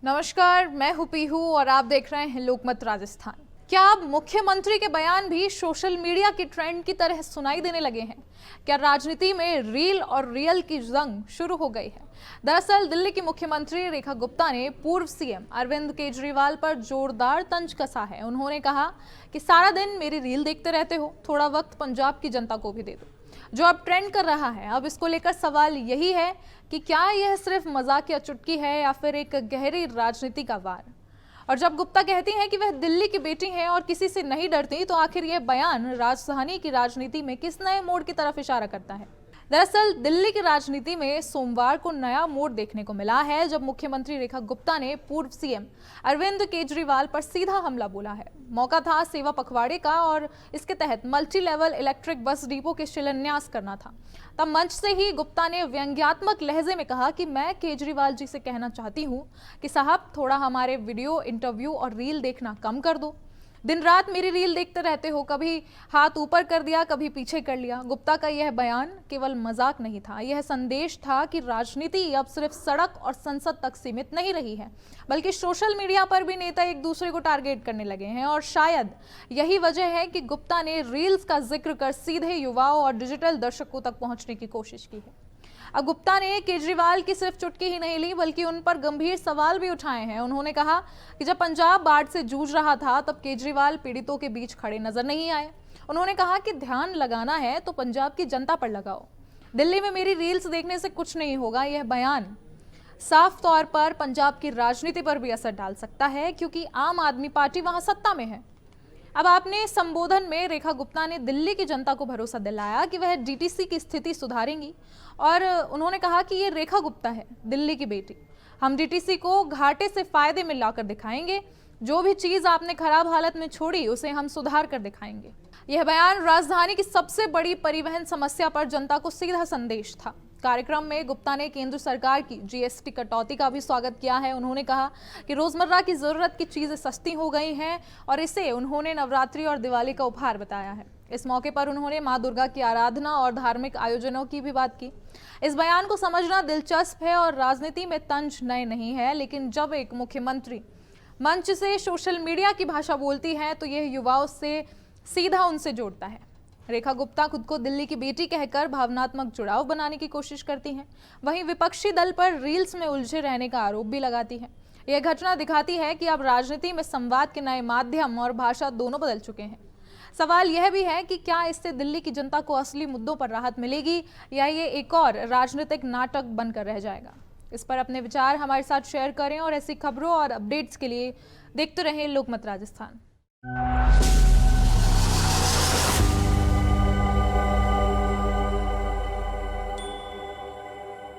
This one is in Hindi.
नमस्कार, मैं हूं पीहू और आप देख रहे हैं लोकमत राजस्थान। क्या अब मुख्यमंत्री के बयान भी सोशल मीडिया की ट्रेंड की तरह सुनाई देने लगे हैं? क्या राजनीति में रील और रियल की जंग शुरू हो गई है? दरअसल दिल्ली की मुख्यमंत्री रेखा गुप्ता ने पूर्व सीएम अरविंद केजरीवाल पर जोरदार तंज कसा है। उन्होंने कहा कि सारा दिन मेरी रील देखते रहते हो, थोड़ा वक्त पंजाब की जनता को भी दे दो। जो अब ट्रेंड कर रहा है, अब इसको लेकर सवाल यही है कि क्या यह सिर्फ मजाक या चुटकी है या फिर एक गहरी राजनीति का वार। और जब गुप्ता कहती हैं कि वह दिल्ली की बेटी हैं और किसी से नहीं डरती, तो आखिर यह बयान राजधानी की राजनीति में किस नए मोड़ की तरफ इशारा करता है? दरअसल दिल्ली की राजनीति में सोमवार को नया मोड़ देखने को मिला है, जब मुख्यमंत्री रेखा गुप्ता ने पूर्व सीएम अरविंद केजरीवाल पर सीधा हमला बोला है। मौका था सेवा पखवाड़े का और इसके तहत multi level electric bus depot के शिलान्यास करना था। तब मंच से ही गुप्ता ने व्यंग्यात्मक लहजे में कहा कि मैं केजरीवाल जी से कहना चाहती हूँ कि साहब, थोड़ा हमारे वीडियो, इंटरव्यू और रील देखना कम कर दो। दिन रात मेरी रील देखते रहते हो, कभी हाथ ऊपर कर दिया, कभी पीछे कर लिया। गुप्ता का यह बयान केवल मजाक नहीं था, यह संदेश था कि राजनीति अब सिर्फ सड़क और संसद तक सीमित नहीं रही है, बल्कि सोशल मीडिया पर भी नेता एक दूसरे को टारगेट करने लगे हैं। और शायद यही वजह है कि गुप्ता ने रील्स का जिक्र कर सीधे युवाओं और डिजिटल दर्शकों तक पहुंचने की कोशिश की है। अब गुप्ता ने केजरीवाल की सिर्फ चुटकी ही नहीं ली, बल्कि उन पर गंभीर सवाल भी उठाए हैं। उन्होंने कहा कि जब पंजाब बाढ़ से जूझ रहा था, तब केजरीवाल पीड़ितों के बीच खड़े नजर नहीं आए। उन्होंने कहा कि ध्यान लगाना है तो पंजाब की जनता पर लगाओ, दिल्ली में मेरी रील्स देखने से कुछ नहीं होगा। यह बयान साफ तौर पर पंजाब की राजनीति पर भी असर डाल सकता है, क्योंकि आम आदमी पार्टी वहां सत्ता में है। अब आपने संबोधन में रेखा गुप्ता ने दिल्ली की जनता को भरोसा दिलाया कि वह डीटीसी की स्थिति सुधारेंगी, और उन्होंने कहा कि ये रेखा गुप्ता है, दिल्ली की बेटी। हम डीटीसी को घाटे से फायदे में लाकर दिखाएंगे। जो भी चीज आपने खराब हालत में छोड़ी, उसे हम सुधार कर दिखाएंगे। यह बयान राजधानी की सबसे बड़ी परिवहन समस्या पर जनता को सीधा संदेश था। कार्यक्रम में गुप्ता ने केंद्र सरकार की जीएसटी कटौती का भी स्वागत किया है। उन्होंने कहा कि रोजमर्रा की जरूरत की चीजें सस्ती हो गई हैं और इसे उन्होंने नवरात्रि और दिवाली का उपहार बताया है। इस मौके पर उन्होंने मां दुर्गा की आराधना और धार्मिक आयोजनों की भी बात की। इस बयान को समझना दिलचस्प है और राजनीति में तंज नए नहीं है, लेकिन जब एक मुख्यमंत्री मंच से सोशल मीडिया की भाषा बोलती है, तो यह युवाओं से सीधा उनसे जोड़ता है। रेखा गुप्ता खुद को दिल्ली की बेटी कहकर भावनात्मक जुड़ाव बनाने की कोशिश करती हैं। वहीं विपक्षी दल पर रील्स में उलझे रहने का आरोप भी लगाती हैं। यह घटना दिखाती है कि अब राजनीति में संवाद के नए माध्यम और भाषा दोनों बदल चुके हैं। सवाल यह भी है कि क्या इससे दिल्ली की जनता को असली मुद्दों पर राहत मिलेगी, या ये एक और राजनीतिक नाटक बनकर रह जाएगा? इस पर अपने विचार हमारे साथ शेयर करें और ऐसी खबरों और अपडेट्स के लिए देखते रहें लोकमत राजस्थान।